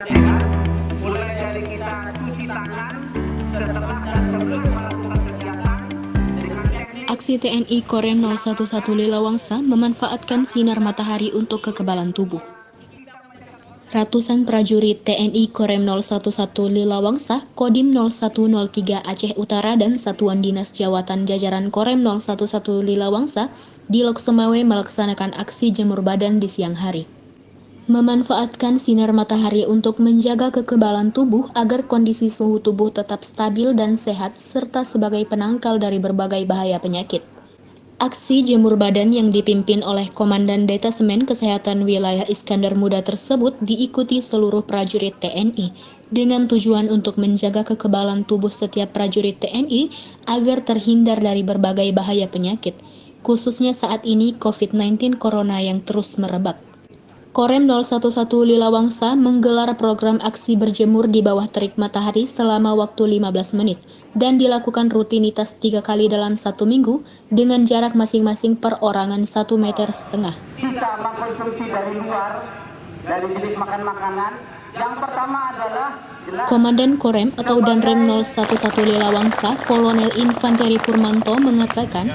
sehat, mulai dari kita cuci tangan setelah dan sebelum melakukan kegiatan dengan teknik. Aksi TNI Korem 011 Lilawangsa memanfaatkan sinar matahari untuk kekebalan tubuh. Ratusan prajurit TNI Korem 011 Lilawangsa, Kodim 0103 Aceh Utara dan Satuan Dinas Jawatan Jajaran Korem 011 Lilawangsa di Lok Semawe melaksanakan aksi jemur badan di siang hari. Memanfaatkan sinar matahari untuk menjaga kekebalan tubuh agar kondisi suhu tubuh tetap stabil dan sehat serta sebagai penangkal dari berbagai bahaya penyakit. Aksi jemur badan yang dipimpin oleh Komandan Detasemen Kesehatan Wilayah Iskandar Muda tersebut diikuti seluruh prajurit TNI dengan tujuan untuk menjaga kekebalan tubuh setiap prajurit TNI agar terhindar dari berbagai bahaya penyakit, khususnya saat ini COVID-19 Corona yang terus merebak. Korem 011 Lilawangsa menggelar program aksi berjemur di bawah terik matahari selama waktu 15 menit dan dilakukan rutinitas 3 kali dalam 1 minggu dengan jarak masing-masing perorangan 1,5 meter. Kita mengkonsumsi dari luar, dari jenis makanan. Yang pertama adalah Komandan Korem atau Danrem 011 Lilawangsa, Kolonel Infanteri Purmanto mengatakan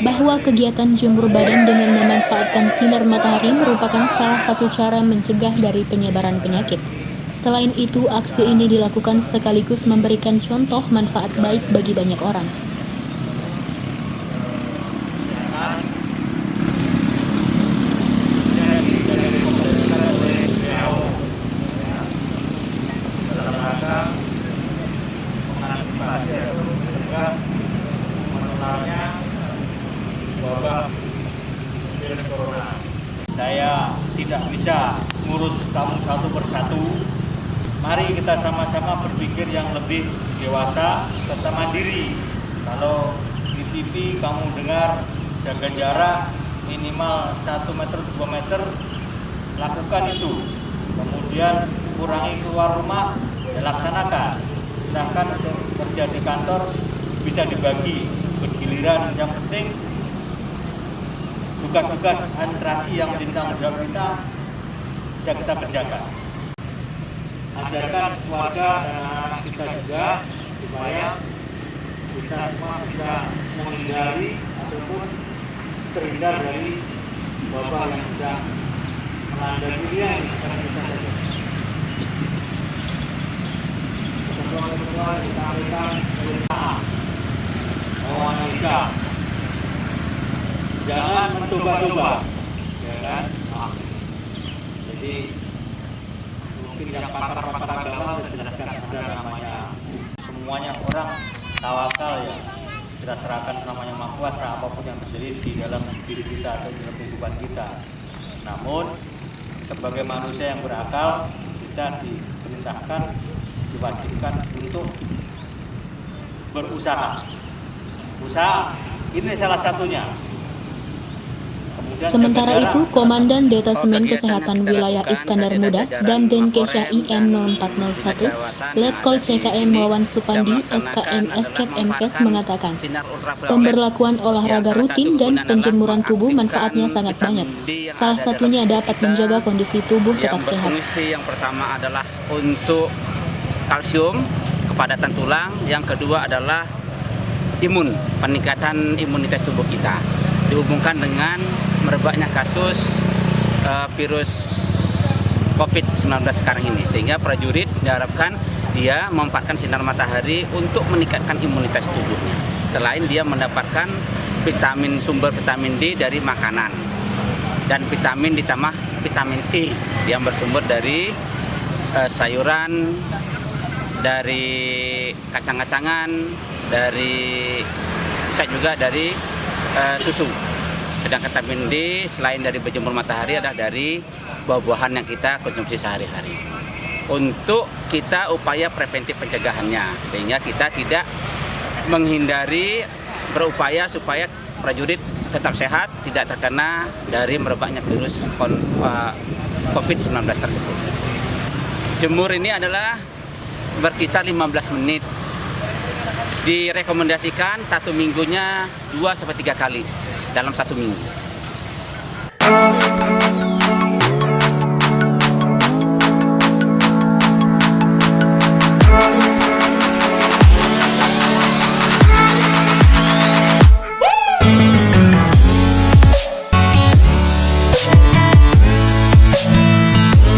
bahwa kegiatan jemur badan dengan memanfaatkan sinar matahari merupakan salah satu cara mencegah dari penyebaran penyakit. Selain itu, aksi ini dilakukan sekaligus memberikan contoh manfaat baik bagi banyak orang. Wabah virus corona. Saya tidak bisa ngurus kamu satu persatu. Mari kita sama-sama berpikir yang lebih dewasa serta mandiri. Kalau di TV kamu dengar jaga jarak minimal 1 meter 2 meter, lakukan itu. Kemudian kurangi keluar rumah, ya laksanakan. Sedangkan untuk kerja di kantor bisa dibagi bergiliran. Yang penting tugas-tugas administrasi yang menjadi tanggung jawab kita bisa kita kerjakan. Ajarkan keluarga dan anak kita juga supaya kita semua bisa menghindari ataupun terhindar dari wabah yang sedang melanda dunia ini sekarang kita saja. Ketua-ketua disampaikan perintah Indonesia. Jangan mencoba-coba, ya kan? Jadi mungkin yang pakar-pakar agama sudah jelaskan ada namanya. Semuanya orang tawakal ya, kita serahkan namanya Maha Kuasa apapun yang terjadi di dalam diri kita atau di dalam kehidupan kita. Namun sebagai manusia yang berakal, kita diperintahkan, diwajibkan untuk berusaha. Usaha ini salah satunya. Sementara itu, Komandan Detasemen Kesehatan Wilayah Iskandar Muda dan Denkesha IM 0401, Letkol CKM Wawan Supandi, SKM Eskep MKes mengatakan, pemberlakuan olahraga rutin dan penjemuran tubuh manfaatnya sangat banyak. Salah satunya dapat menjaga kondisi tubuh tetap sehat. Yang pertama adalah untuk kalsium, kepadatan tulang, yang kedua adalah peningkatan imunitas tubuh kita. Dihubungkan dengan merebaknya kasus virus COVID-19 sekarang ini, sehingga prajurit diharapkan dia memanfaatkan sinar matahari untuk meningkatkan imunitas tubuhnya. Selain dia mendapatkan sumber vitamin D dari makanan dan vitamin ditambah vitamin E yang bersumber dari sayuran, dari kacang-kacangan, bisa juga dari susu. Sedangkan vitamin D selain dari berjemur matahari adalah dari buah-buahan yang kita konsumsi sehari-hari. Untuk kita upaya preventif pencegahannya, sehingga kita tidak menghindari, berupaya supaya prajurit tetap sehat, tidak terkena dari merebaknya virus COVID-19 tersebut. Jemur ini adalah berkisar 15 menit. Direkomendasikan 1 minggunya 2-3 kali dalam 1 minggu.